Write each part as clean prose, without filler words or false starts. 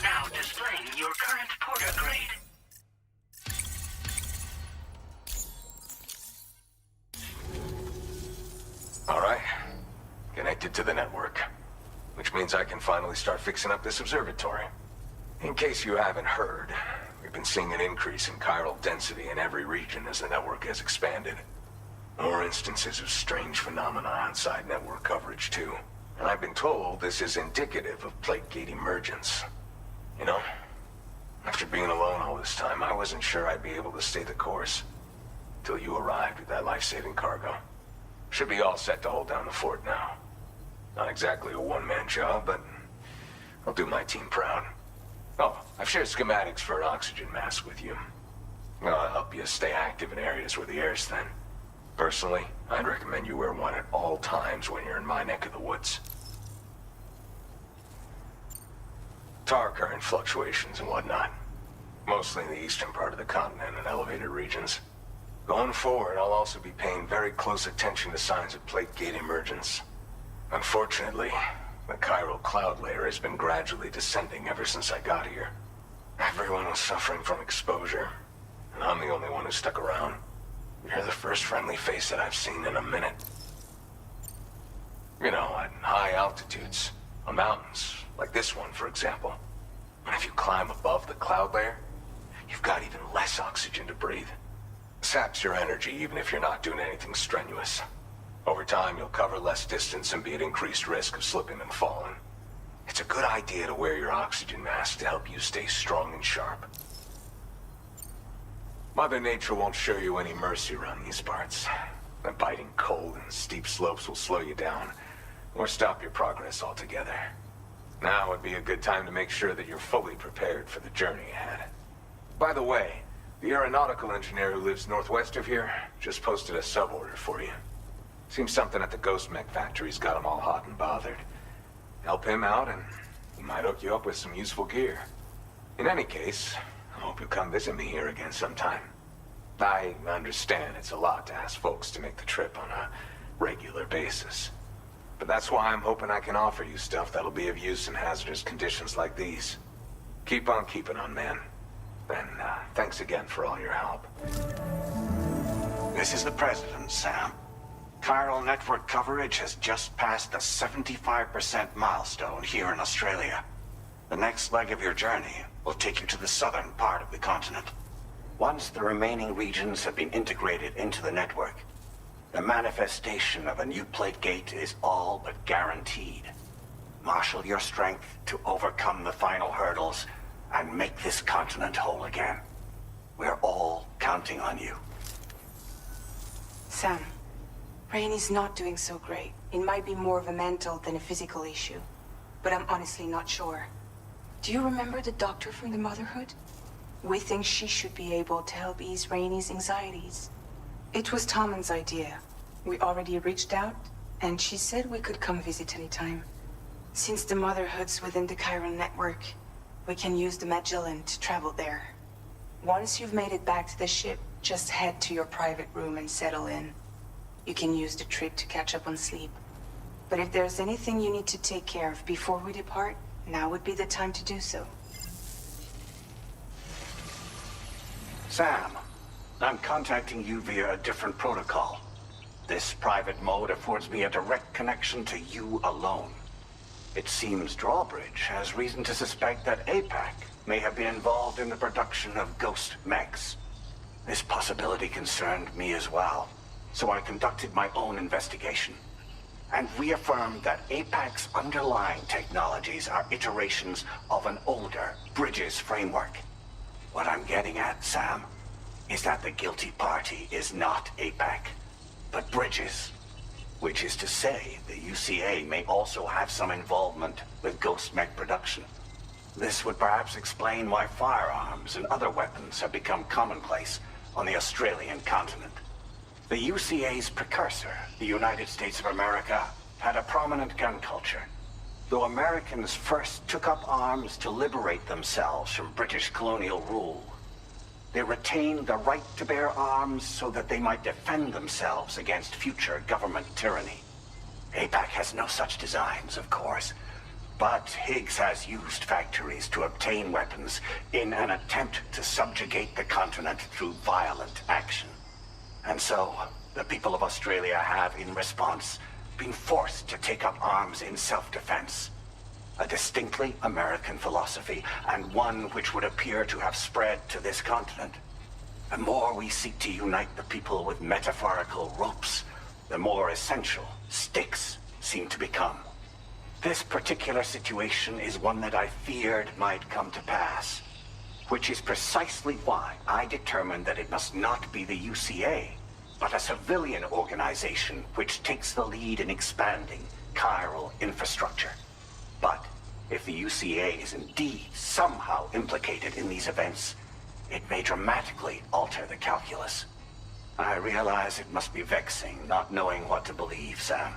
Now displaying your current porter grade. Alright. Connected to the network. Which means I can finally start fixing up this observatory. In case you haven't heard, we've been seeing an increase in chiral density in every region as the network has expanded. More instances of strange phenomena outside network coverage too. And I've been told this is indicative of plate gate emergence. You know, after being alone all this time, I wasn't sure I'd be able to stay the course. Till you arrived with that life-saving cargo. Should be all set to hold down the fort now. Not exactly a one-man job, but I'll do my team proud. Oh, I've shared schematics for an oxygen mask with you. I'll help you stay active in areas where the air's thin. Personally, I'd recommend you wear one at all times when you're in my neck of the woods. Tar current fluctuations and whatnot. Mostly in the eastern part of the continent and elevated regions. Going forward, I'll also be paying very close attention to signs of plate gate emergence. Unfortunately, the chiral cloud layer has been gradually descending ever since I got here. Everyone was suffering from exposure, and I'm the only one who stuck around. You're the first friendly face that I've seen in a minute. You know, at high altitudes, on mountains, like this one, for example. And if you climb above the cloud layer, you've got even less oxygen to breathe. Saps your energy even if you're not doing anything strenuous. Over time, you'll cover less distance and be at increased risk of slipping and falling. It's a good idea to wear your oxygen mask to help you stay strong and sharp. Mother Nature won't show you any mercy around these parts. The biting cold and steep slopes will slow you down, or stop your progress altogether. Now would be a good time to make sure that you're fully prepared for the journey ahead. By the way, the aeronautical engineer who lives northwest of here just posted a sub-order for you. Seems something at the Ghost Mech factory's got him all hot and bothered. Help him out and he might hook you up with some useful gear. In any case, I hope you'll come visit me here again sometime. I understand it's a lot to ask folks to make the trip on a regular basis. But that's why I'm hoping I can offer you stuff that'll be of use in hazardous conditions like these. Keep on keeping on, man. And thanks again for all your help. This is the President, Sam. Chiral network coverage has just passed the 75% milestone here in Australia. The next leg of your journey will take you to the southern part of the continent. Once the remaining regions have been integrated into the network, the manifestation of a new plate gate is all but guaranteed. Marshal your strength to overcome the final hurdles and make this continent whole again. We're all counting on you. Sam, Rainy's not doing so great. It might be more of a mental than a physical issue, but I'm honestly not sure. Do you remember the doctor from the Motherhood? We think she should be able to help ease Rainy's anxieties. It was Tommen's idea. We already reached out, and she said we could come visit anytime. Since the Motherhood's within the Chiron network, we can use the Magellan to travel there. Once you've made it back to the ship, just head to your private room and settle in. You can use the trip to catch up on sleep. But if there's anything you need to take care of before we depart, now would be the time to do so. Sam, I'm contacting you via a different protocol. This private mode affords me a direct connection to you alone. It seems Drawbridge has reason to suspect that APAC may have been involved in the production of ghost mechs. This possibility concerned me as well, so I conducted my own investigation and reaffirmed that APAC's underlying technologies are iterations of an older Bridges framework. What I'm getting at, Sam, is that the guilty party is not APAC, but Bridges. Which is to say, the UCA may also have some involvement with ghost mech production. This would perhaps explain why firearms and other weapons have become commonplace on the Australian continent. The UCA's precursor, the United States of America, had a prominent gun culture. Though Americans first took up arms to liberate themselves from British colonial rule, They retain the right to bear arms so that they might defend themselves against future government tyranny. APAC has no such designs, of course, but Higgs has used factories to obtain weapons in an attempt to subjugate the continent through violent action. And so, the people of Australia have, in response, been forced to take up arms in self-defense. A distinctly American philosophy, and one which would appear to have spread to this continent. The more we seek to unite the people with metaphorical ropes, the more essential sticks seem to become. This particular situation is one that I feared might come to pass, which is precisely why I determined that it must not be the UCA, but a civilian organization which takes the lead in expanding chiral infrastructure. But if the UCA is indeed somehow implicated in these events, it may dramatically alter the calculus. I realize it must be vexing not knowing what to believe, Sam.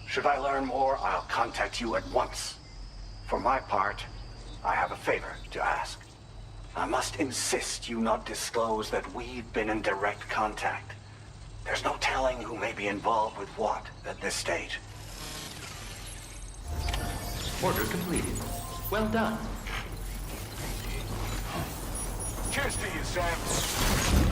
Should I learn more, I'll contact you at once. For my part, I have a favor to ask. I must insist you not disclose that we've been in direct contact. There's no telling who may be involved with what at this stage. Order completed. Well done. Cheers to you, Sam.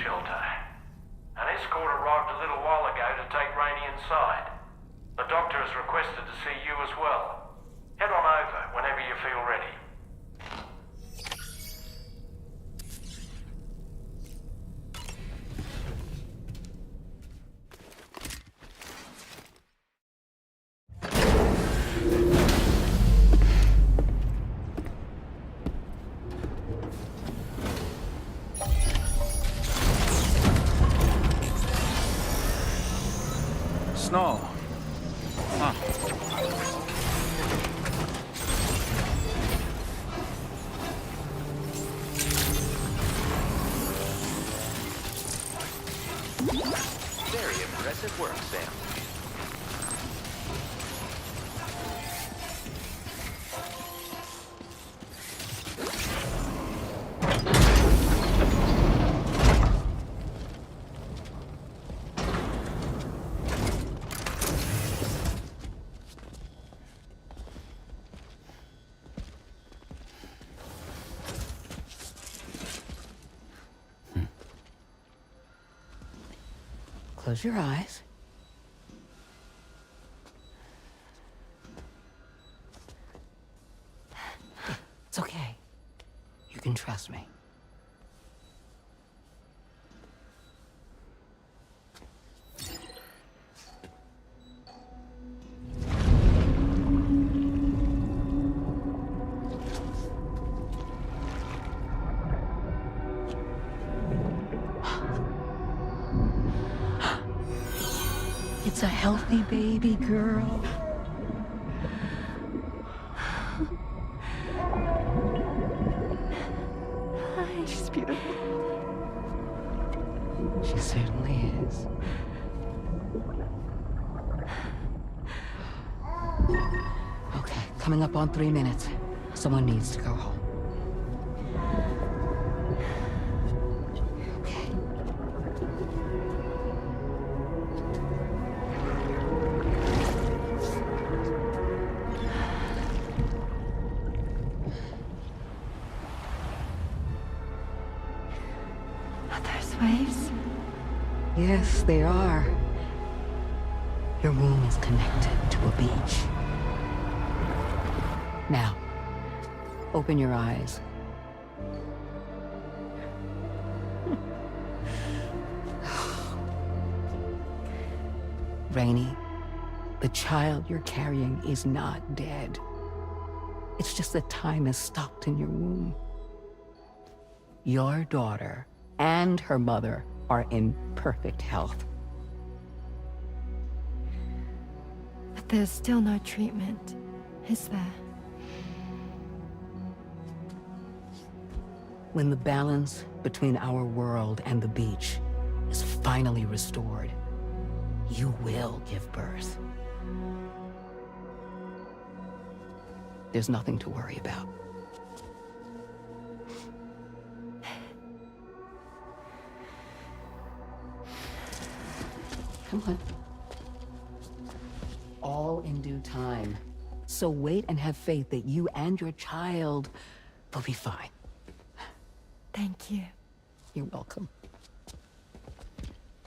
shelter. An escort arrived a little while ago to take Rainey inside. The doctor has requested to see you as well. Head on over whenever you feel ready. Snow. Huh. Very impressive work, Sam. Close your eyes. It's okay. You can trust me. It's a healthy baby girl. She's beautiful. She certainly is. Okay, coming up on 3 minutes. Someone needs to go home. Okay. Waves? Yes, they are. Your womb is connected to a beach. Now, open your eyes. Rainey, the child you're carrying is not dead. It's just that time has stopped in your womb. Your daughter and her mother are in perfect health. But there's still no treatment, is there? When the balance between our world and the beach is finally restored, you will give birth. There's nothing to worry about. Come on. All in due time. So wait and have faith that you and your child will be fine. Thank you. You're welcome.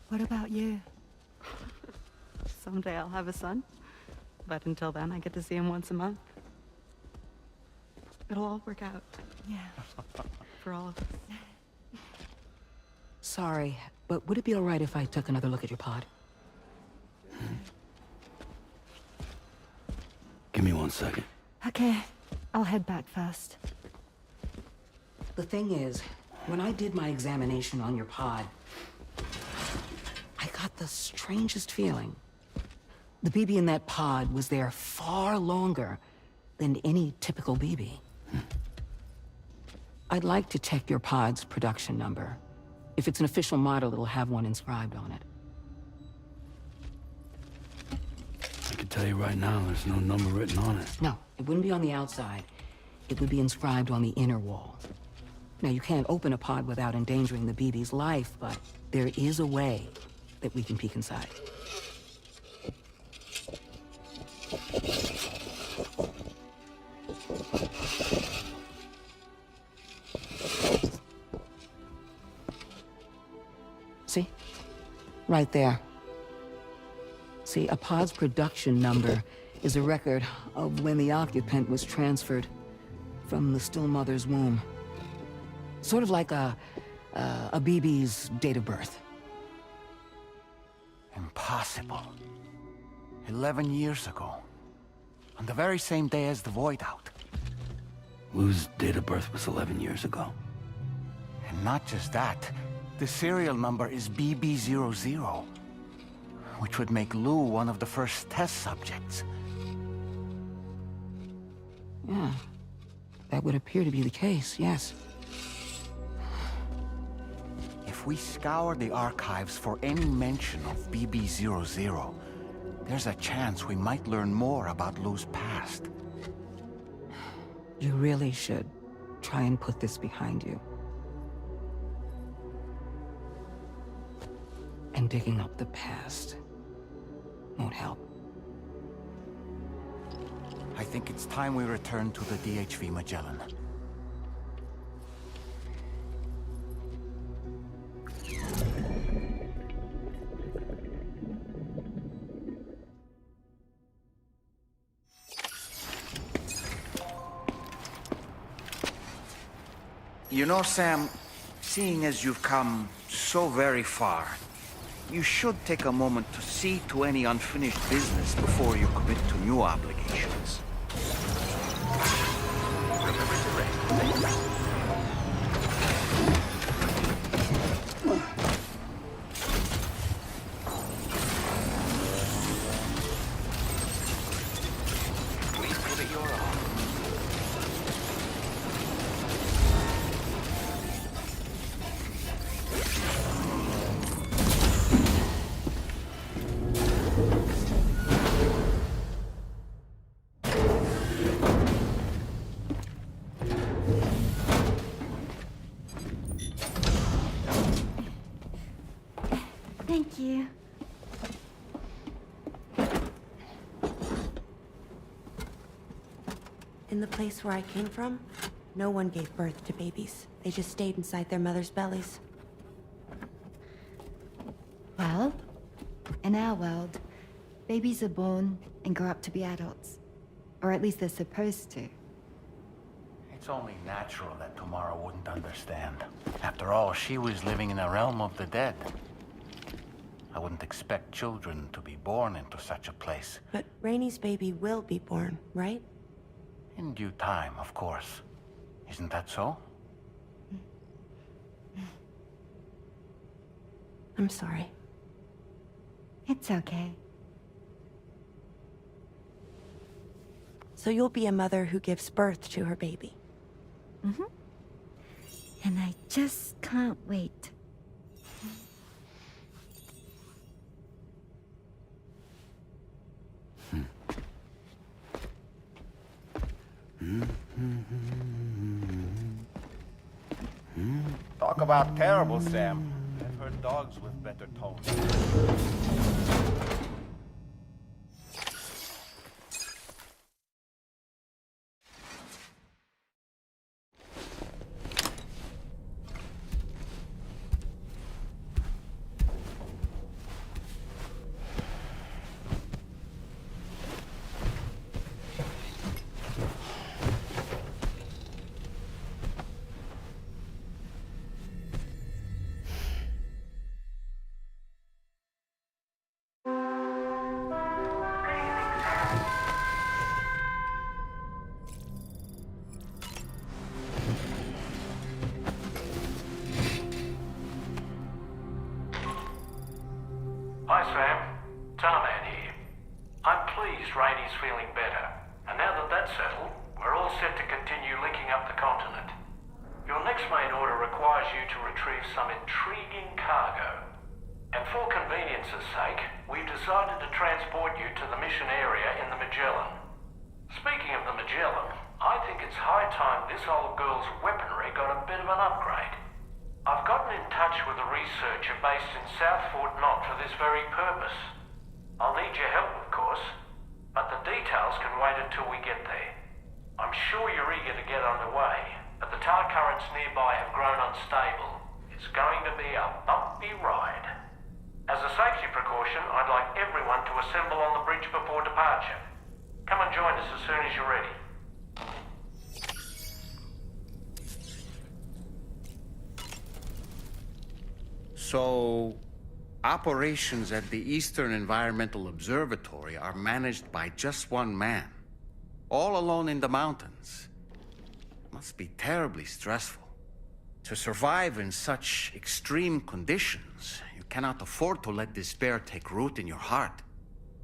What about you? Someday I'll have a son. But until then, I get to see him once a month. It'll all work out. Yeah. For all of us. Sorry, but would it be all right if I took another look at your pod? Give me 1 second. Okay, I'll head back first. The thing is, when I did my examination on your pod, I got the strangest feeling. The BB in that pod was there far longer than any typical BB. I'd like to check your pod's production number. If it's an official model, it'll have one inscribed on it. I can tell you right now, there's no number written on it. No, it wouldn't be on the outside. It would be inscribed on the inner wall. Now, you can't open a pod without endangering the BB's life, but there is a way that we can peek inside. See? Right there. See, a pod's production number is a record of when the occupant was transferred from the still mother's womb. Sort of like a BB's date of birth. Impossible. 11 years ago. On the very same day as the Void Out. Lou's date of birth was 11 years ago. And not just that, the serial number is BB00, which would make Lou one of the first test subjects. Yeah, that would appear to be the case, yes. If we scour the archives for any mention of BB00, there's a chance we might learn more about Lou's past. You really should try and put this behind you. And digging up the past won't help. I think it's time we return to the DHV Magellan. You know, Sam, seeing as you've come so very far, you should take a moment to see to any unfinished business before you commit to new obligations. Remember to rest. Please give it your all. Thank you. In the place where I came from, no one gave birth to babies. They just stayed inside their mother's bellies. Well, in our world, babies are born and grow up to be adults. Or at least they're supposed to. It's only natural that Tamara wouldn't understand. After all, she was living in a realm of the dead. I wouldn't expect children to be born into such a place. But Rainey's baby will be born, right? In due time, of course. Isn't that so? I'm sorry. It's okay. So you'll be a mother who gives birth to her baby. Mm-hmm. And I just can't wait. Talk about terrible, Sam. I've heard dogs with better tones. Hi, Sam. Dollman here. I'm pleased Rainey's feeling better. And now that that's settled, we're all set to continue linking up the continent. Your next main order requires you to retrieve some intriguing cargo. And for convenience's sake, we've decided to transport you to the mission area in the Magellan. Speaking of the Magellan, I think it's high time this old girl's weaponry got a bit of an upgrade. I've gotten in touch with a researcher based in South Fort Knott for this very purpose. I'll need your help, of course, but the details can wait until we get there. I'm sure you're eager to get underway, but the tar currents nearby have grown unstable. It's going to be a bumpy ride. As a safety precaution, I'd like everyone to assemble on the bridge before departure. Come and join us as soon as you're ready. So, operations at the Eastern Environmental Observatory are managed by just one man, all alone in the mountains. Must be terribly stressful. To survive in such extreme conditions, you cannot afford to let despair take root in your heart.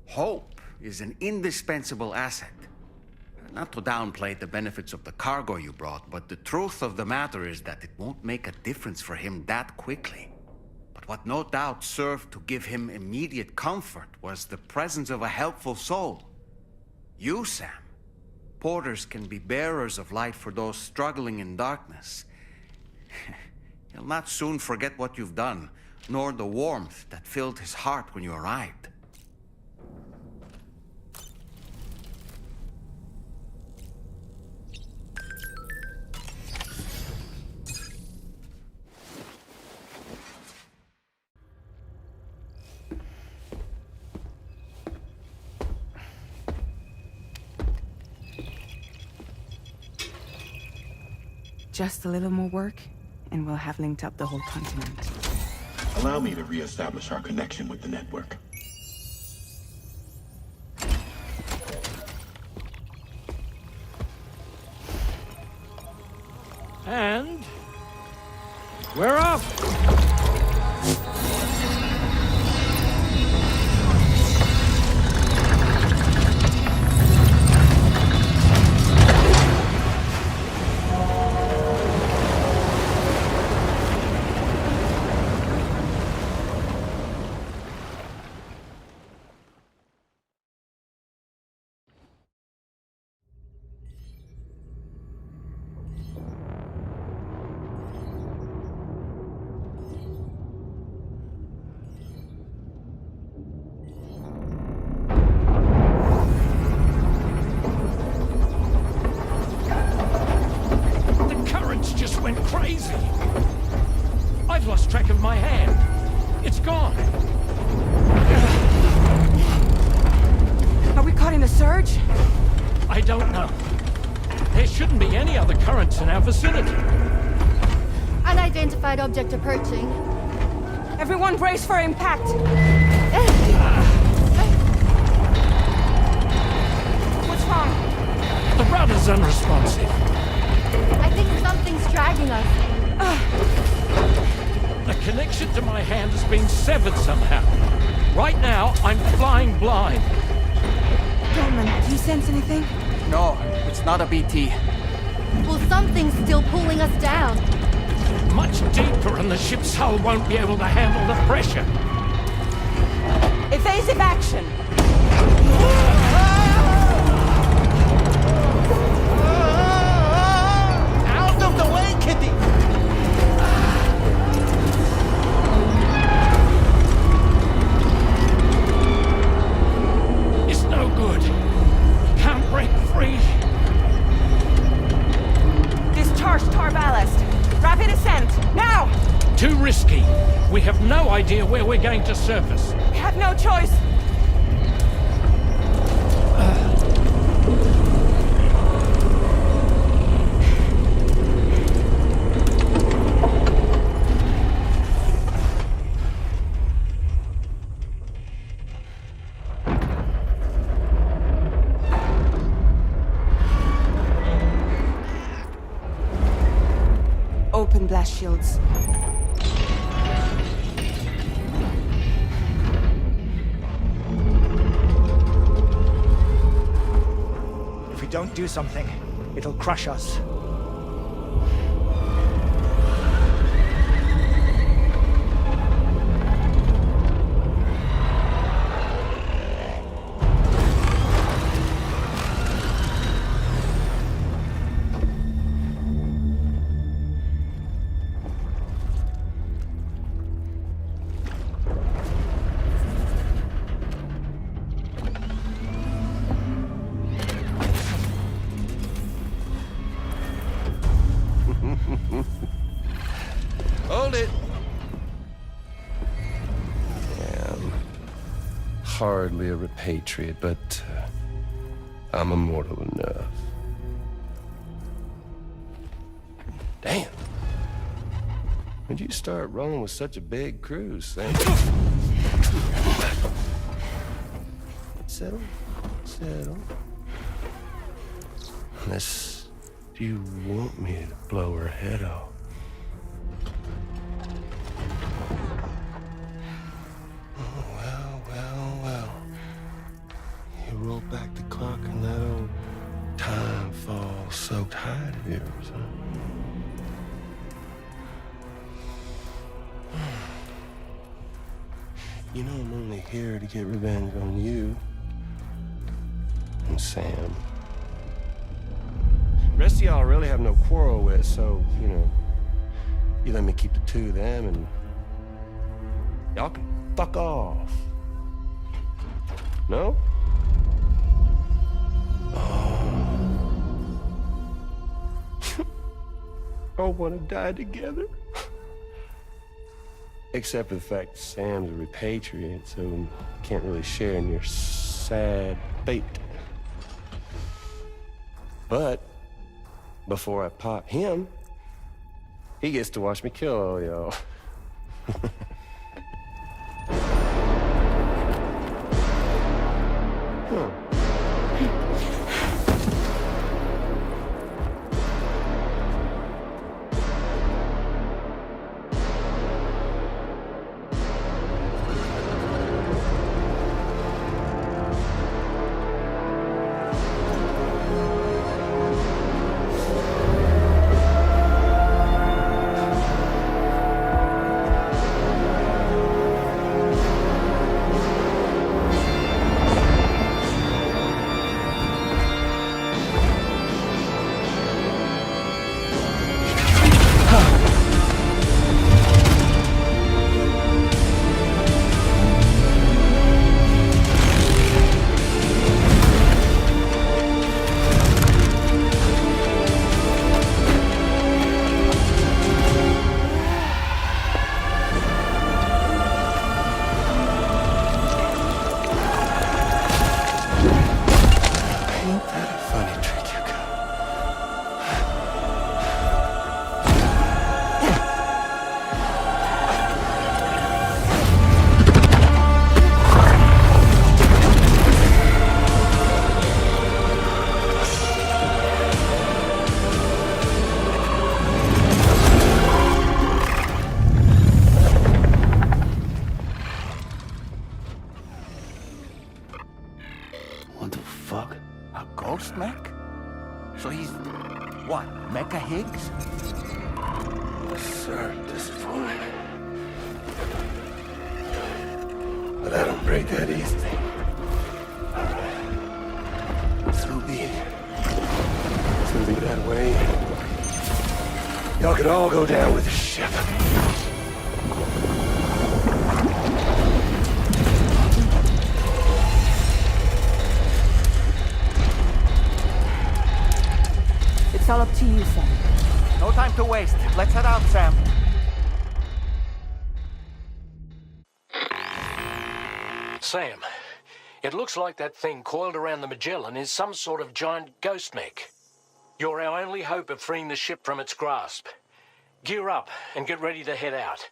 Hope is an indispensable asset. Not to downplay the benefits of the cargo you brought, but the truth of the matter is that it won't make a difference for him that quickly. What no doubt served to give him immediate comfort was the presence of a helpful soul. You, Sam. Porters can be bearers of light for those struggling in darkness. He'll not soon forget what you've done, nor the warmth that filled his heart when you arrived. Just a little more work, and we'll have linked up the whole continent. Allow me to reestablish our connection with the network. And we're off! Crazy! I've lost track of my hand. It's gone. Are we caught in a surge? I don't know. There shouldn't be any other currents in our vicinity. Unidentified object approaching. Everyone brace for impact. What's wrong? The rudder's unresponsive. I think something's dragging us. The connection to my hand has been severed somehow. Right now, I'm flying blind. Dollman, do you sense anything? No, it's not a BT. Well, something's still pulling us down. Much deeper, and the ship's hull won't be able to handle the pressure. Evasive action! Out of the way, Kitty! It's no good. Can't break free. Discharge tar ballast. Rapid ascent, now! Too risky. We have no idea where we're going to surface. We have no choice. Open blast shields. If we don't do something, it'll crush us. Hold it! Yeah, I'm hardly a repatriate, but I'm immortal enough. Damn. When'd you start rolling with such a big crew, Sam? Settle. Settle. Unless you want me to blow her head off. Roll back the clock and that old time fall soaked hide of yours, huh? You know I'm only here to get revenge on you and Sam. The rest of y'all I really have no quarrel with, so, you know, you let me keep the two of them and y'all can fuck off. No? All want to die together. Except for the fact that Sam's a repatriate, so can't really share in your sad fate. But before I pop him, He gets to watch me kill all y'all. What the fuck? A ghost mech? So he's... what, Mecha Higgs? Sir, this is fine. But I don't break that easy. So be it. So be that way. Y'all could all go down with the ship. It's all up to you, Sam. No time to waste. Let's head out, Sam. Sam, it looks like that thing coiled around the Magellan is some sort of giant ghost mech. You're our only hope of freeing the ship from its grasp. Gear up and get ready to head out.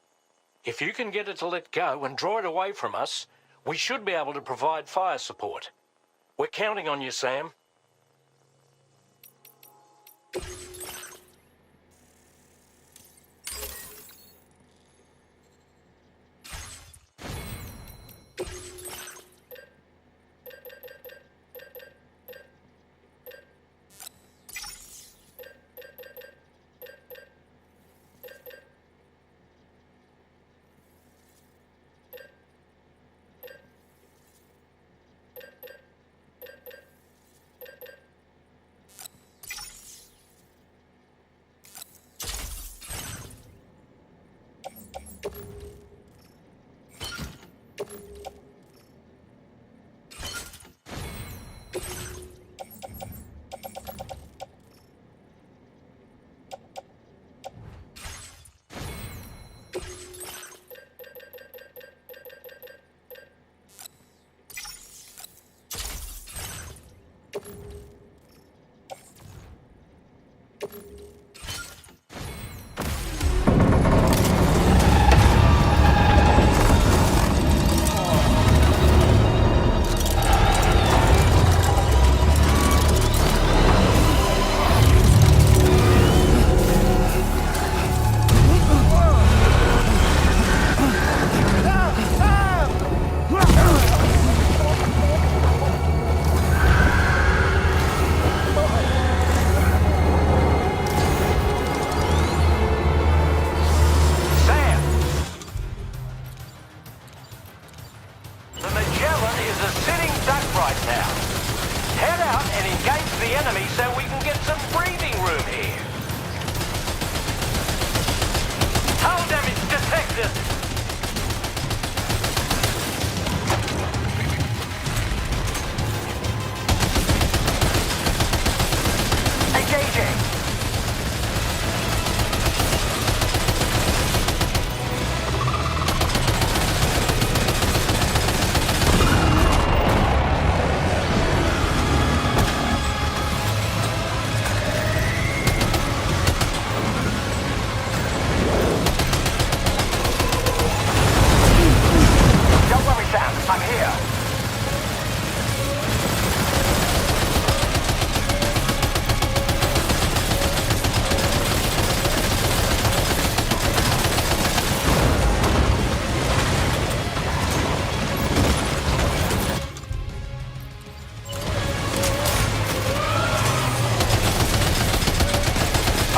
If you can get it to let go and draw it away from us, we should be able to provide fire support. We're counting on you, Sam.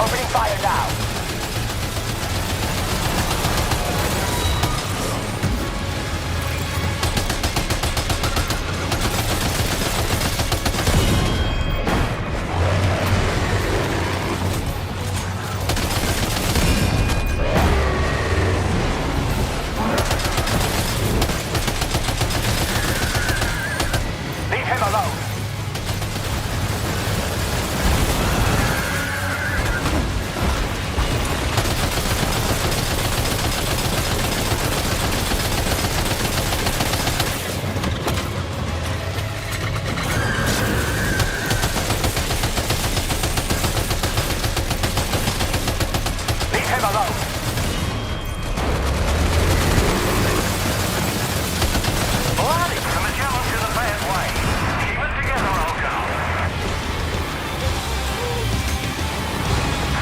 Opening fire now. Leave him alone. Leave him alone. Bloody from the challenge to the bad way. Keep it together, old girl.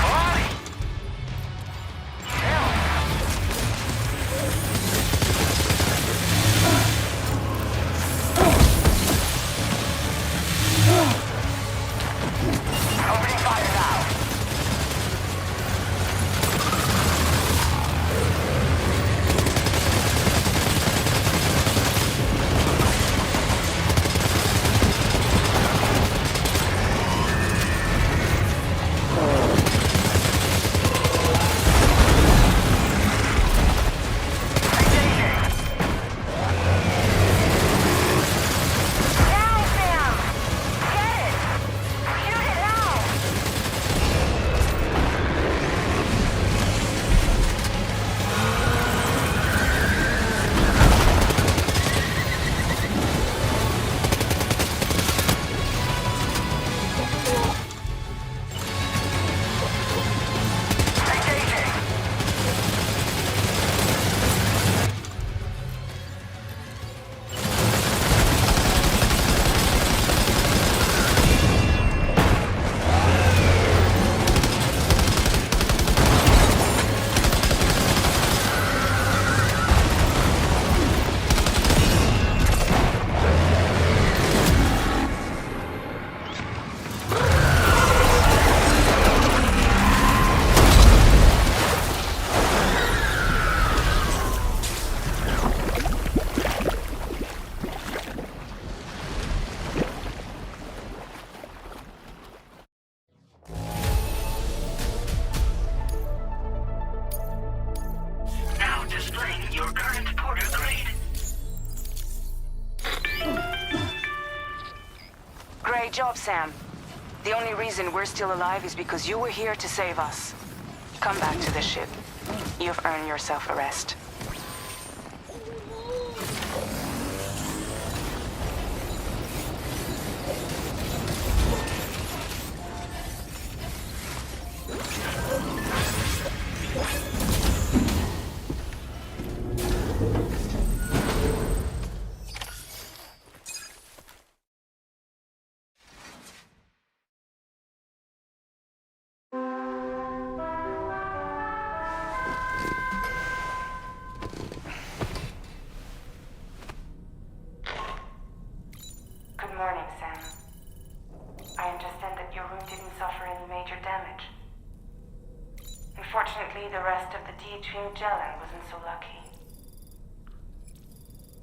Bloody. Opening fire now. Now displaying your current porter grade. Great job, Sam. The only reason we're still alive is because you were here to save us. Come back to the ship. You've earned yourself a rest. Good morning, Sam. I understand that your room didn't suffer any major damage. Unfortunately, the rest of the team Jelen wasn't so lucky.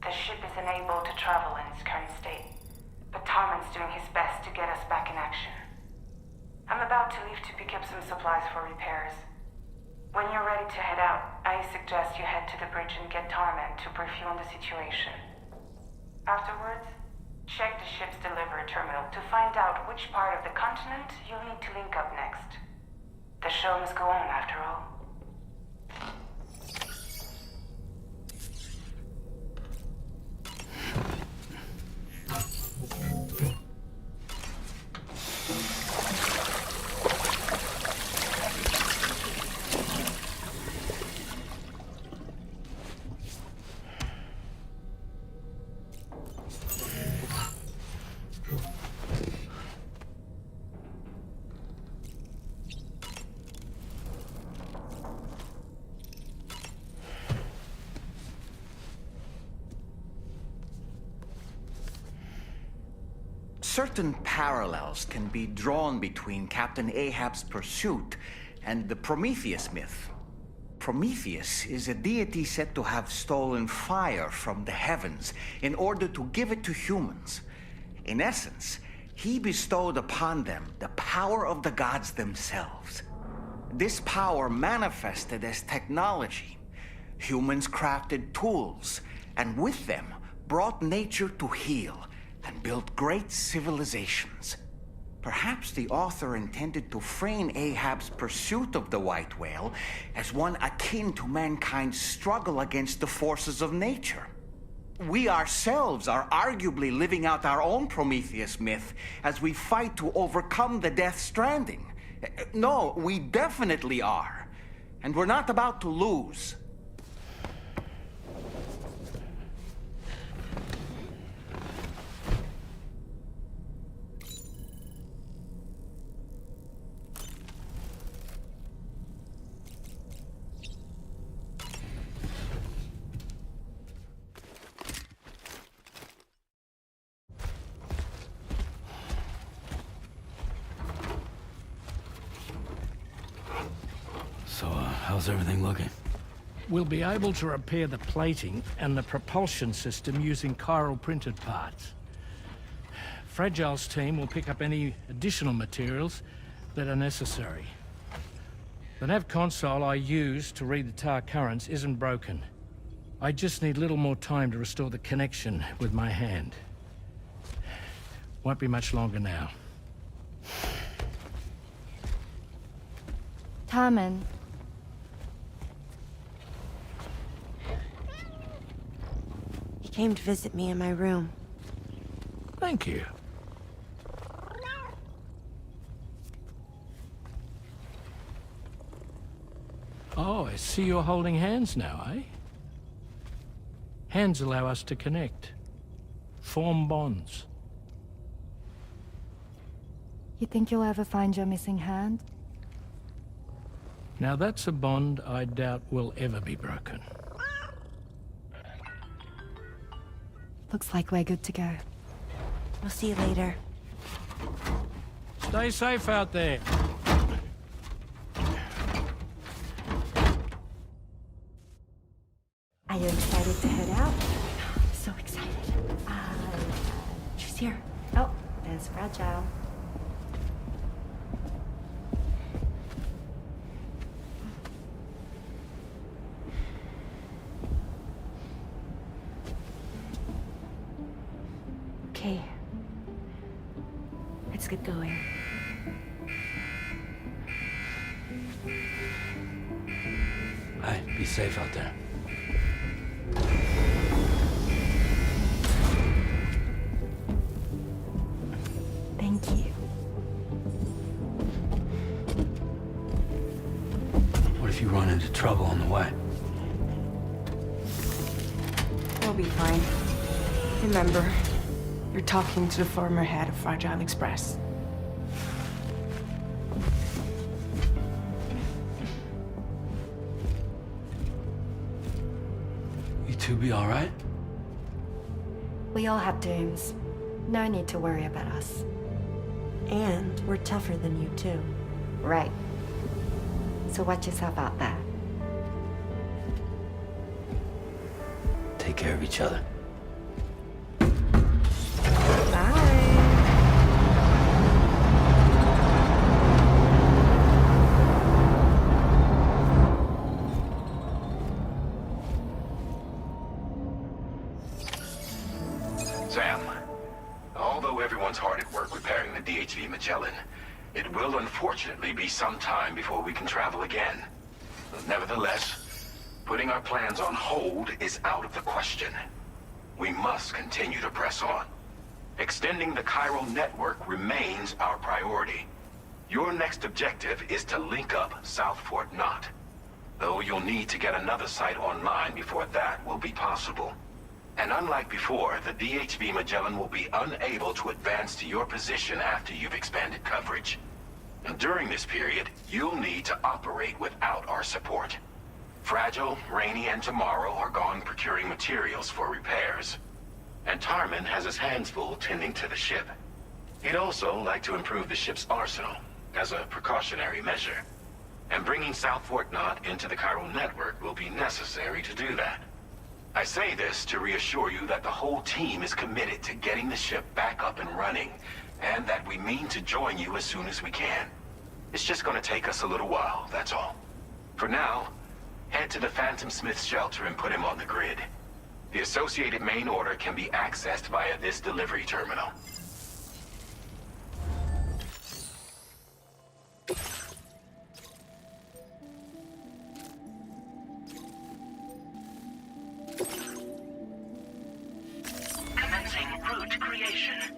The ship is unable to travel in its current state, but Tarman's doing his best to get us back in action. I'm about to leave to pick up some supplies for repairs. When you're ready to head out, I suggest you head to the bridge and get Tarman to brief you on the situation. Afterwards, check the ship's delivery terminal to find out which part of the continent you'll need to link up next. The show must go on, after all. Certain parallels can be drawn between Captain Ahab's pursuit and the Prometheus myth. Prometheus is a deity said to have stolen fire from the heavens in order to give it to humans. In essence, he bestowed upon them the power of the gods themselves. This power manifested as technology. Humans crafted tools, and with them brought nature to heal and built great civilizations. Perhaps the author intended to frame Ahab's pursuit of the white whale as one akin to mankind's struggle against the forces of nature. We ourselves are arguably living out our own Prometheus myth as we fight to overcome the Death Stranding. No, we definitely are. And we're not about to lose. So, how's everything looking? We'll be able to repair the plating and the propulsion system using chiral printed parts. Fragile's team will pick up any additional materials that are necessary. The nav console I use to read the tar currents isn't broken. I just need a little more time to restore the connection with my hand. Won't be much longer now. Dollman. He came to visit me in my room. Thank you. Oh, I see you're holding hands now, eh? Hands allow us to connect. Form bonds. You think you'll ever find your missing hand? Now that's a bond I doubt will ever be broken. Looks like we're good to go. We'll see you later. Stay safe out there. Are you excited to head out? So excited. She's here. Oh, there's Fragile. Okay. Let's get going. Hey, be safe out there. Thank you. What if you run into trouble on the way? We'll be fine. Remember, you're talking to the former head of Fragile Express. You two be all right? We all have dooms. No need to worry about us. And we're tougher than you, too. Right. So watch yourself out there. Take care of each other. Sam, although everyone's hard at work repairing the DHV Magellan, it will unfortunately be some time before we can travel again. Nevertheless, putting our plans on hold is out of the question. We must continue to press on. Extending the chiral network remains our priority. Your next objective is to link up South Fort Knot. Though you'll need to get another site online before that will be possible. And unlike before, the DHV Magellan will be unable to advance to your position after you've expanded coverage. And during this period, you'll need to operate without our support. Fragile, Rainey, and Tomorrow are gone procuring materials for repairs. And Tarman has his hands full tending to the ship. He'd also like to improve the ship's arsenal, as a precautionary measure. And bringing South Fort Knot into the chiral network will be necessary to do that. I say this to reassure you that the whole team is committed to getting the ship back up and running, and that we mean to join you as soon as we can. It's just gonna take us a little while, that's all. For now, head to the Phantom Smith shelter and put him on the grid. The associated main order can be accessed via this delivery terminal. Commencing route creation.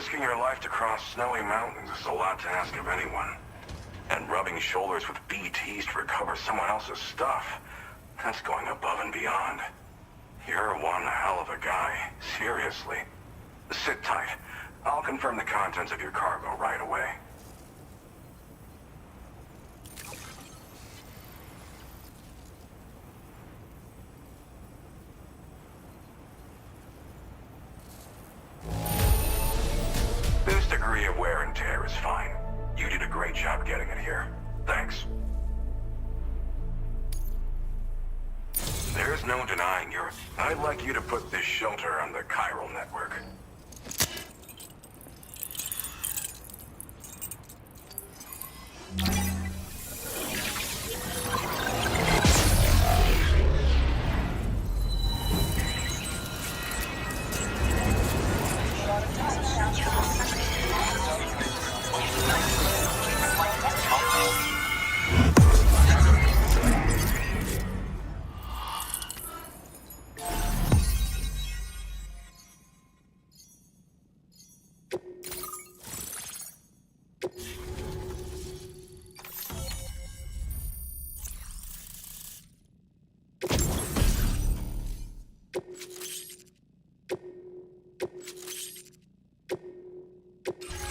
Risking your life to cross snowy mountains is a lot to ask of anyone. And rubbing shoulders with BTs to recover someone else's stuff, that's going above and beyond. You're one hell of a guy, seriously. Sit tight. I'll confirm the contents of your cargo right away. This degree of wear and tear is fine. You did a great job getting it here. Thanks. There's no denying I'd like you to put this shelter on the chiral network.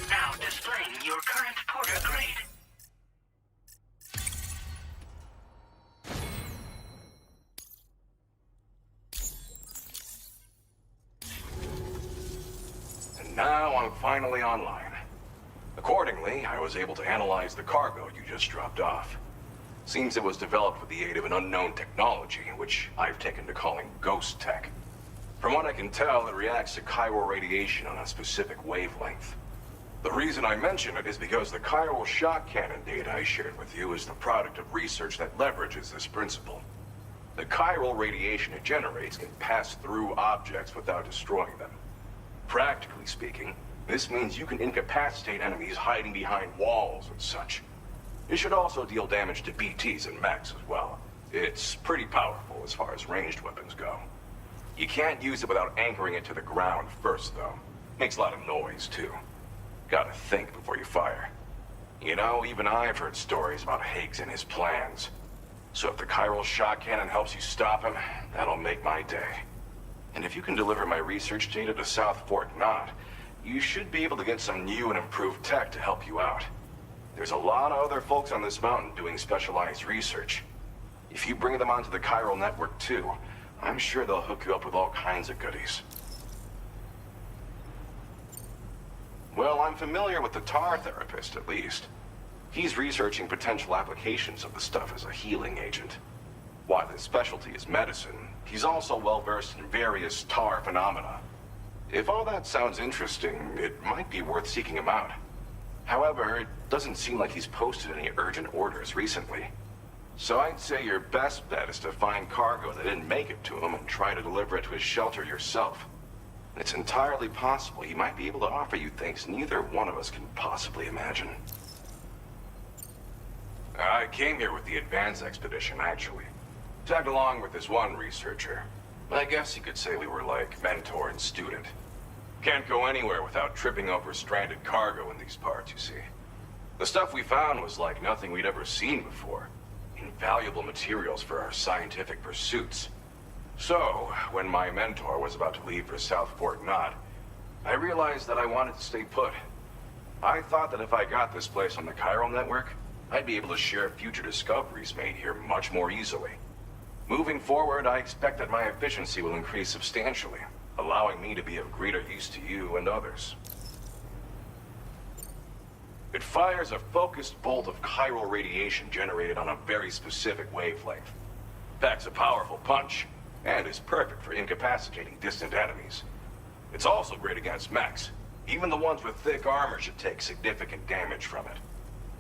Now displaying your current porter grade. And now I'm finally online. Accordingly, I was able to analyze the cargo you just dropped off. Seems it was developed with the aid of an unknown technology, which I've taken to calling ghost tech. From what I can tell, it reacts to chiral radiation on a specific wavelength. The reason I mention it is because the chiral shock cannon data I shared with you is the product of research that leverages this principle. The chiral radiation it generates can pass through objects without destroying them. Practically speaking, this means you can incapacitate enemies hiding behind walls and such. It should also deal damage to BTs and mechs as well. It's pretty powerful as far as ranged weapons go. You can't use it without anchoring it to the ground first, though. Makes a lot of noise, too. Gotta think before you fire. You know, even I've heard stories about Higgs and his plans. So if the chiral shock cannon helps you stop him, that'll make my day. And if you can deliver my research data to South Fort Knot, you should be able to get some new and improved tech to help you out. There's a lot of other folks on this mountain doing specialized research. If you bring them onto the chiral network too, I'm sure they'll hook you up with all kinds of goodies. Well, I'm familiar with the tar therapist, at least. He's researching potential applications of the stuff as a healing agent. While his specialty is medicine, he's also well-versed in various tar phenomena. If all that sounds interesting, it might be worth seeking him out. However, it doesn't seem like he's posted any urgent orders recently. So I'd say your best bet is to find cargo that didn't make it to him and try to deliver it to his shelter yourself. It's entirely possible he might be able to offer you things neither one of us can possibly imagine. I came here with the advance expedition, actually. Tagged along with this one researcher. I guess you could say we were like mentor and student. Can't go anywhere without tripping over stranded cargo in these parts, you see. The stuff we found was like nothing we'd ever seen before. Invaluable materials for our scientific pursuits. So, when my mentor was about to leave for South Fort Knot, I realized that I wanted to stay put. I thought that if I got this place on the chiral network, I'd be able to share future discoveries made here much more easily. Moving forward, I expect that my efficiency will increase substantially, allowing me to be of greater use to you and others. It fires a focused bolt of chiral radiation generated on a very specific wavelength. Packs a powerful punch, and is perfect for incapacitating distant enemies. It's also great against mechs. Even the ones with thick armor should take significant damage from it.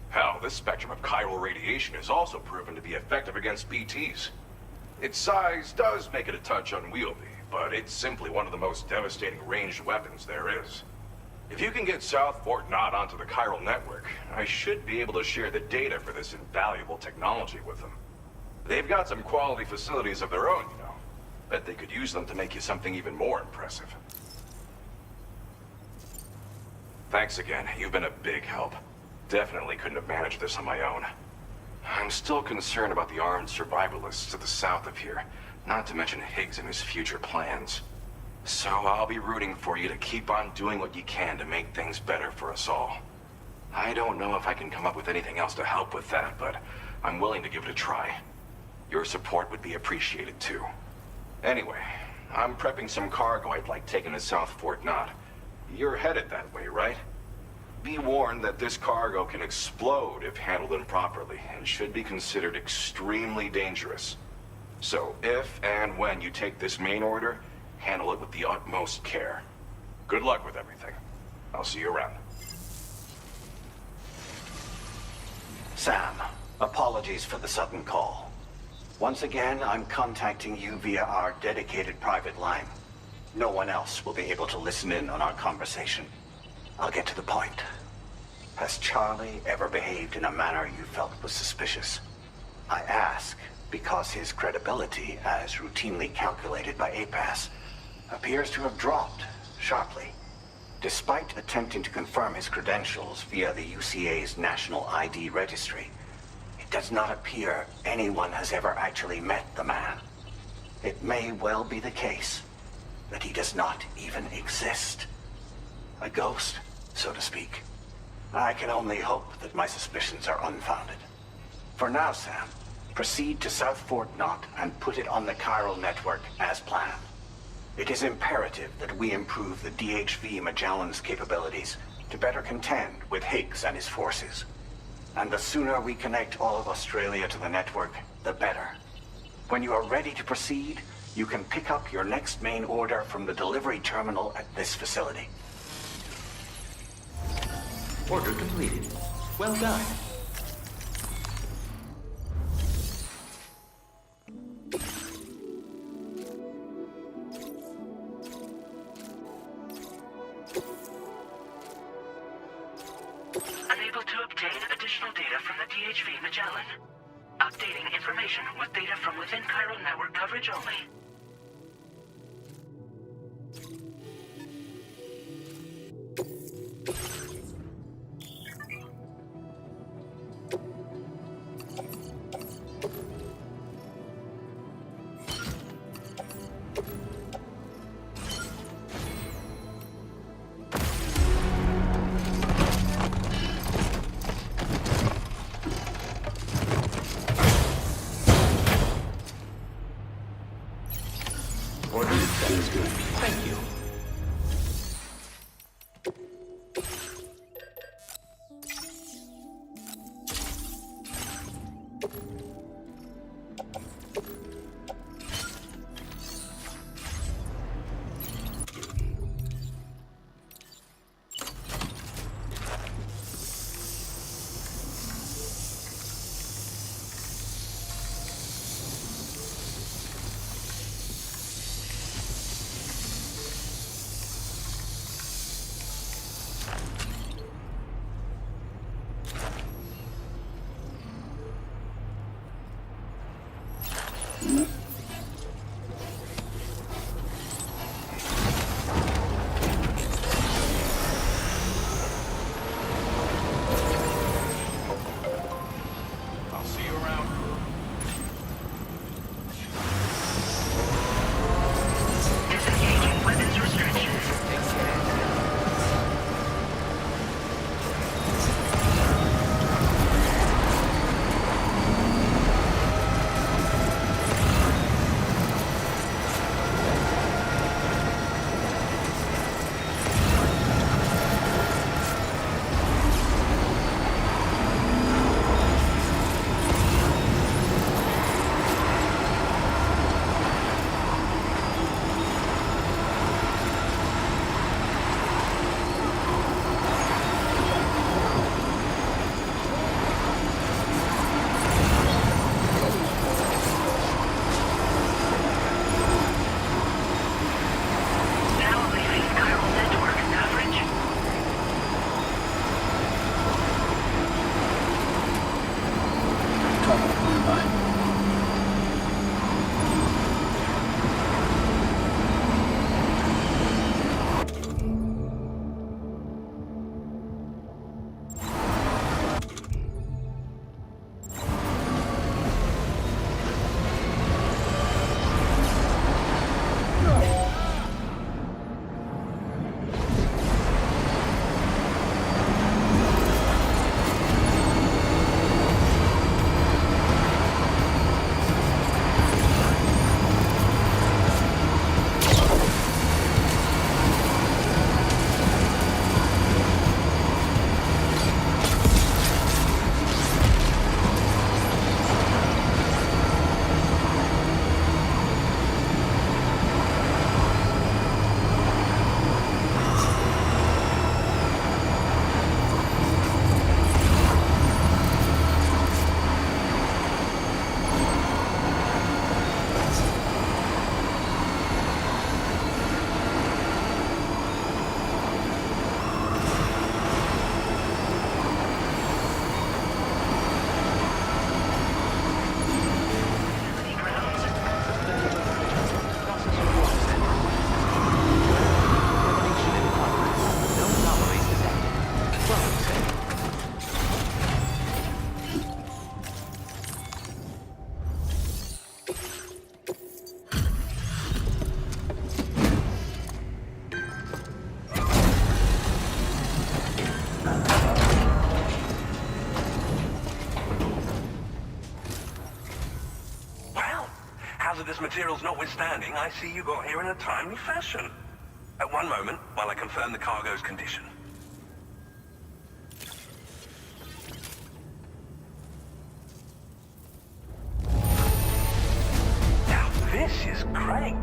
Hell, this spectrum of chiral radiation is also proven to be effective against BTs. Its size does make it a touch unwieldy, but it's simply one of the most devastating ranged weapons there is. If you can get South Fort Knot onto the chiral network, I should be able to share the data for this invaluable technology with them. They've got some quality facilities of their own, you know. Bet they could use them to make you something even more impressive. Thanks again. You've been a big help. Definitely couldn't have managed this on my own. I'm still concerned about the armed survivalists to the south of here, not to mention Higgs and his future plans. So I'll be rooting for you to keep on doing what you can to make things better for us all. I don't know if I can come up with anything else to help with that, but I'm willing to give it a try. Your support would be appreciated too. Anyway, I'm prepping some cargo I'd like taken to South Fort Knott. You're headed that way, right? Be warned that this cargo can explode if handled improperly, and should be considered extremely dangerous. So if and when you take this main order, handle it with the utmost care. Good luck with everything. I'll see you around. Sam, apologies for the sudden call. Once again, I'm contacting you via our dedicated private line. No one else will be able to listen in on our conversation. I'll get to the point. Has Charlie ever behaved in a manner you felt was suspicious? I ask because his credibility, as routinely calculated by APAS, appears to have dropped sharply. Despite attempting to confirm his credentials via the UCA's National ID Registry, it does not appear anyone has ever actually met the man. It may well be the case that he does not even exist. A ghost, so to speak. I can only hope that my suspicions are unfounded. For now, Sam, proceed to South Fort Knott and put it on the chiral network as planned. It is imperative that we improve the DHV Magellan's capabilities to better contend with Higgs and his forces. And the sooner we connect all of Australia to the network, the better. When you are ready to proceed, you can pick up your next main order from the delivery terminal at this facility. Order completed. Well done. Unable to obtain additional data from the DHV Magellan. Updating information with data from within chiral network coverage only. Precious materials notwithstanding, I see you got here in a timely fashion. At one moment, while I confirm the cargo's condition. Now, this is great.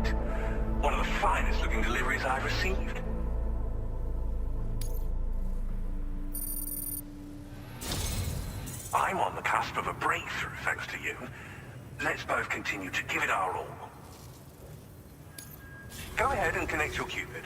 One of the finest looking deliveries I've received. I'm on the cusp of a breakthrough, thanks to you. Let's both continue to give it our all. Go ahead and connect your Cupid.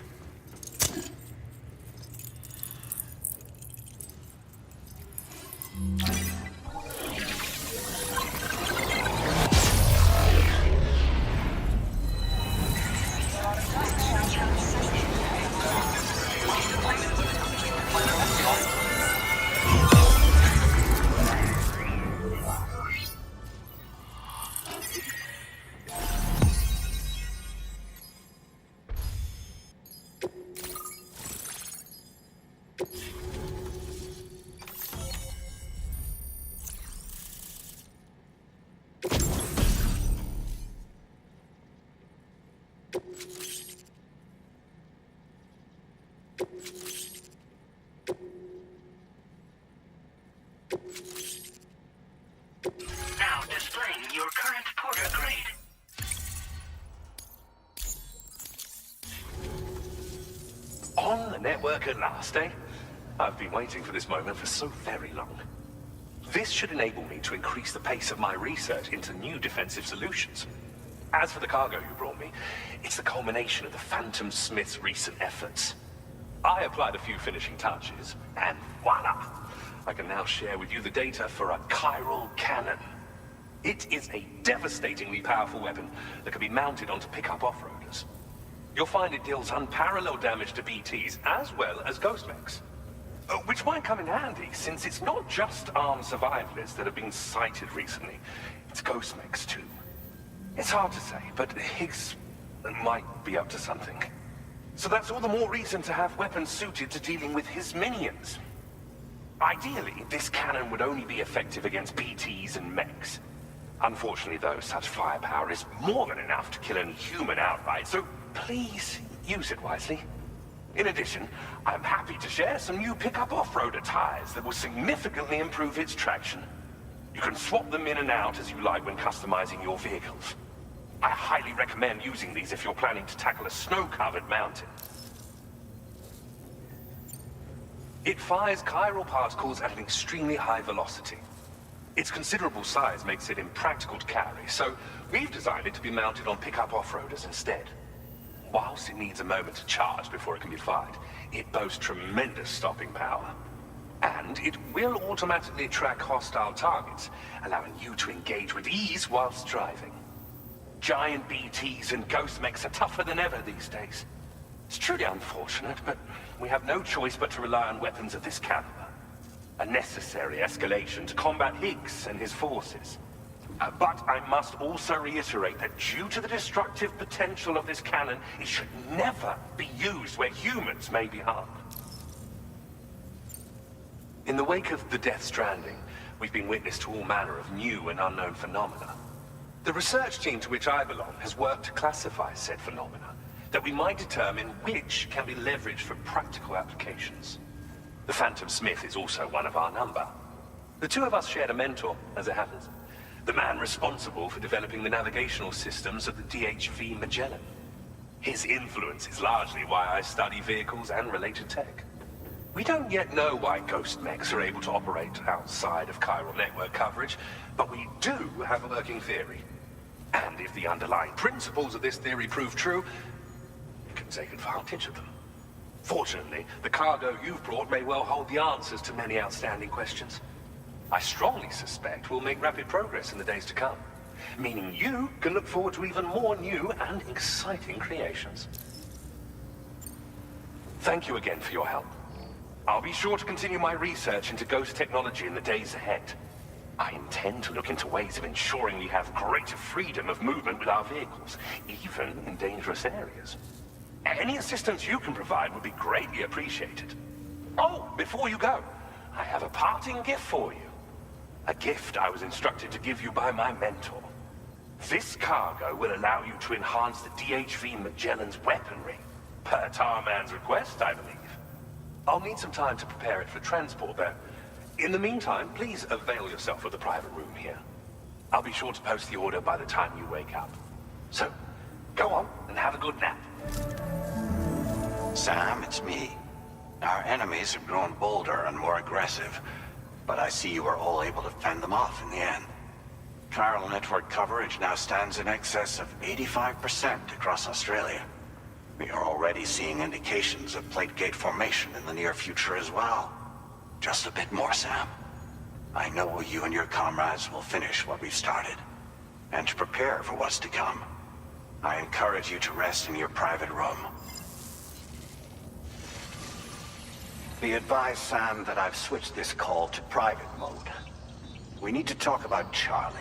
Now displaying your current porter grade. On the network at last, eh? I've been waiting for this moment for so very long. This should enable me to increase the pace of my research into new defensive solutions. As for the cargo you brought me, it's the culmination of the Phantom Smith's recent efforts. I applied a few finishing touches, and voila! I can now share with you the data for a chiral cannon. It is a devastatingly powerful weapon that can be mounted onto pickup off-roaders. You'll find it deals unparalleled damage to BTs as well as ghost mechs. Which might come in handy, since it's not just armed survivalists that have been sighted recently. It's ghost mechs too. It's hard to say, but Higgs might be up to something. So that's all the more reason to have weapons suited to dealing with his minions. Ideally, this cannon would only be effective against BTs and mechs. Unfortunately, though, such firepower is more than enough to kill any human outright, so please use it wisely. In addition, I'm happy to share some new pickup off-roader tires that will significantly improve its traction. You can swap them in and out as you like when customizing your vehicles. I highly recommend using these if you're planning to tackle a snow-covered mountain. It fires chiral particles at an extremely high velocity. Its considerable size makes it impractical to carry, so we've designed it to be mounted on pickup off-roaders instead. Whilst it needs a moment to charge before it can be fired, it boasts tremendous stopping power. And it will automatically track hostile targets, allowing you to engage with ease whilst driving. Giant BTs and ghost mechs are tougher than ever these days. It's truly unfortunate, but we have no choice but to rely on weapons of this caliber. A necessary escalation to combat Higgs and his forces. But I must also reiterate that due to the destructive potential of this cannon, it should never be used where humans may be harmed. In the wake of the Death Stranding, we've been witness to all manner of new and unknown phenomena. The research team to which I belong has worked to classify said phenomena, that we might determine which can be leveraged for practical applications. The Phantom Smith is also one of our number. The two of us shared a mentor, as it happens. The man responsible for developing the navigational systems of the DHV Magellan. His influence is largely why I study vehicles and related tech. We don't yet know why ghost mechs are able to operate outside of chiral network coverage, but we do have a working theory. And if the underlying principles of this theory prove true, we can take advantage of them. Fortunately, the cargo you've brought may well hold the answers to many outstanding questions. I strongly suspect we'll make rapid progress in the days to come, meaning you can look forward to even more new and exciting creations. Thank you again for your help. I'll be sure to continue my research into ghost technology in the days ahead. I intend to look into ways of ensuring we have greater freedom of movement with our vehicles, even in dangerous areas. Any assistance you can provide would be greatly appreciated. Oh, before you go, I have a parting gift for you. A gift I was instructed to give you by my mentor. This cargo will allow you to enhance the DHV Magellan's weaponry, per Tarman's request, I believe. I'll need some time to prepare it for transport, though. In the meantime, please avail yourself of the private room here. I'll be sure to post the order by the time you wake up. So, go on and have a good nap. Sam, it's me. Our enemies have grown bolder and more aggressive, but I see you were all able to fend them off in the end. Chiral network coverage now stands in excess of 85% across Australia. We are already seeing indications of plate gate formation in the near future as well. Just a bit more, Sam. I know you and your comrades will finish what we've started. And to prepare for what's to come, I encourage you to rest in your private room. Be advised, Sam, that I've switched this call to private mode. We need to talk about Charlie.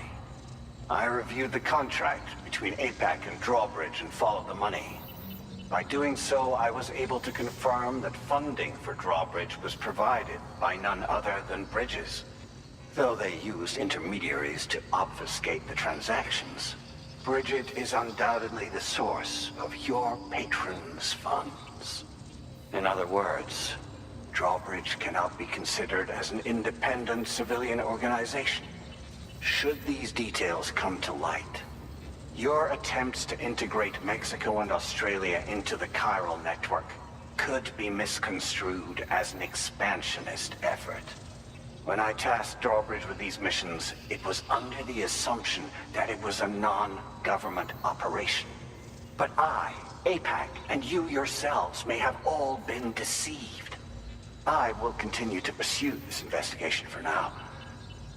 I reviewed the contract between APAC and Drawbridge and followed the money. By doing so, I was able to confirm that funding for Drawbridge was provided by none other than Bridges. Though they used intermediaries to obfuscate the transactions, Bridget is undoubtedly the source of your patron's funds. In other words, Drawbridge cannot be considered as an independent civilian organization. Should these details come to light, your attempts to integrate Mexico and Australia into the chiral network could be misconstrued as an expansionist effort. When I tasked Drawbridge with these missions, it was under the assumption that it was a non-government operation. But I, APAC, and you yourselves may have all been deceived. I will continue to pursue this investigation for now.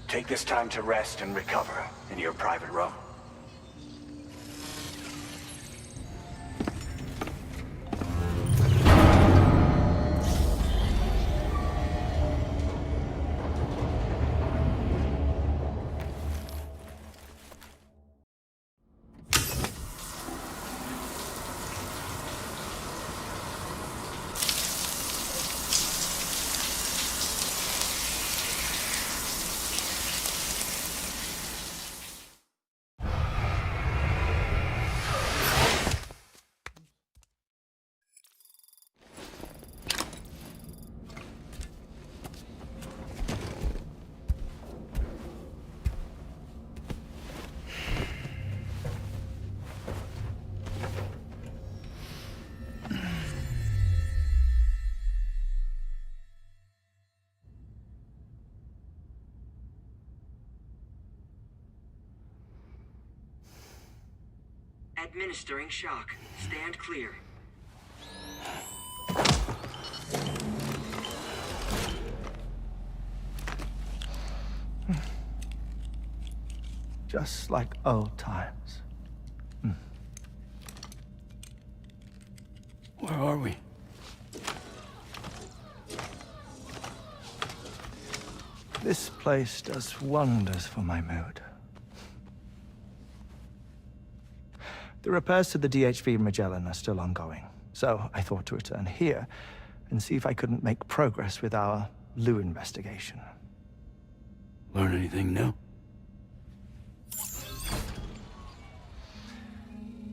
Take this time to rest and recover in your private room. Administering shock. Stand clear. Just like old times. Where are we? This place does wonders for my mood. The repairs to the DHV Magellan are still ongoing, so I thought to return here and see if I couldn't make progress with our Lou investigation. Learn anything new?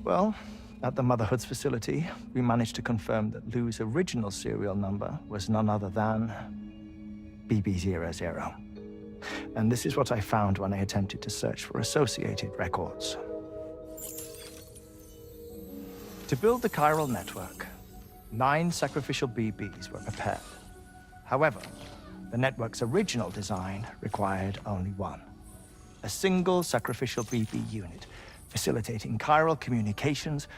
Well, at the Motherhood's facility, we managed to confirm that Lou's original serial number was none other than BB00. And this is what I found when I attempted to search for associated records. To build the chiral network, 9 sacrificial BBs were prepared. However, the network's original design required only 1. A single sacrificial BB unit, facilitating chiral communications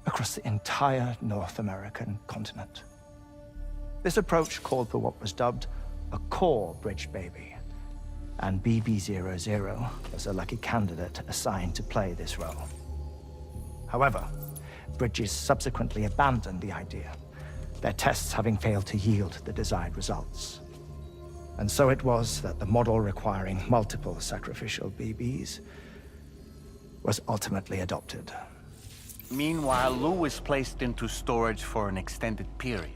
across the entire North American continent. This approach called for what was dubbed a core bridge baby, and BB00 was a lucky candidate assigned to play this role. However, Bridges subsequently abandoned the idea, their tests having failed to yield the desired results. And so it was that the model requiring multiple sacrificial BBs was ultimately adopted. Meanwhile, Lou was placed into storage for an extended period.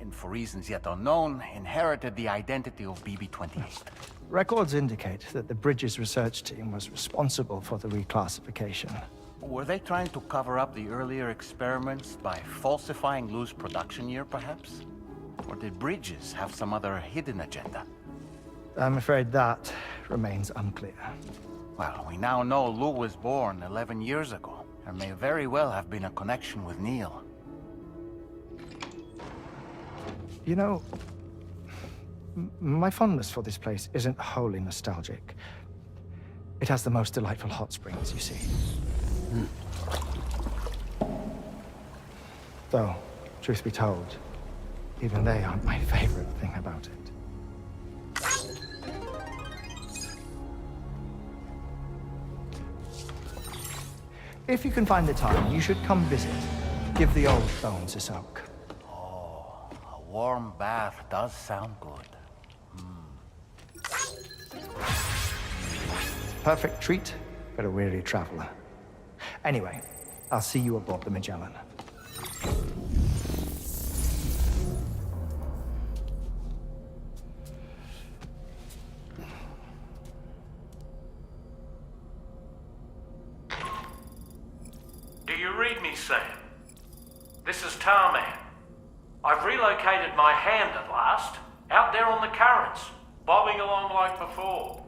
and for reasons yet unknown, inherited the identity of BB-28. Records indicate that the Bridges research team was responsible for the reclassification. Were they trying to cover up the earlier experiments by falsifying Lou's production year, perhaps? Or did Bridges have some other hidden agenda? I'm afraid that remains unclear. Well, we now know Lou was born 11 years ago. There may very well have been a connection with Neil. You know, my fondness for this place isn't wholly nostalgic. It has the most delightful hot springs, you see. Though, truth be told, even they aren't my favorite thing about it. If you can find the time, you should come visit. Give the old bones a soak. Oh, a warm bath does sound good. Perfect treat for a weary traveler. Anyway, I'll see you aboard the Magellan. Do you read me, Sam? This is Tarman. I've relocated my hand at last, out there on the currents, bobbing along like before.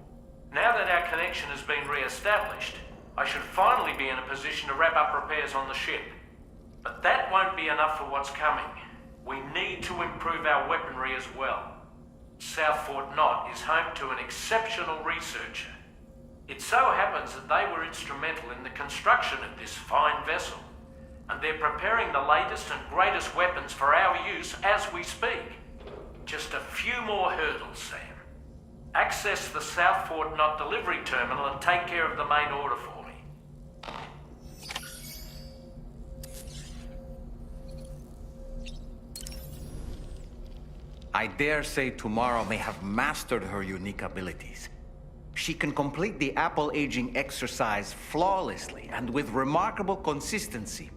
Now that our connection has been re-established, I should finally be in a position to wrap up repairs on the ship. But that won't be enough for what's coming. We need to improve our weaponry as well. South Fort Knot is home to an exceptional researcher. It so happens that they were instrumental in the construction of this fine vessel, and they're preparing the latest and greatest weapons for our use as we speak. Just a few more hurdles, Sam. Access the South Fort Knot delivery terminal and take care of the main order for me. I dare say tomorrow may have mastered her unique abilities. She can complete the apple aging exercise flawlessly and with remarkable consistency.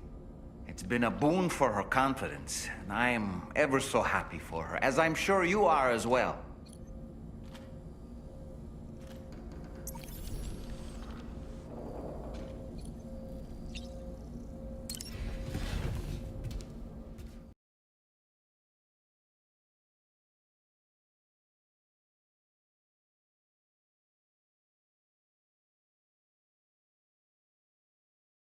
It's been a boon for her confidence, and I am ever so happy for her, as I'm sure you are as well.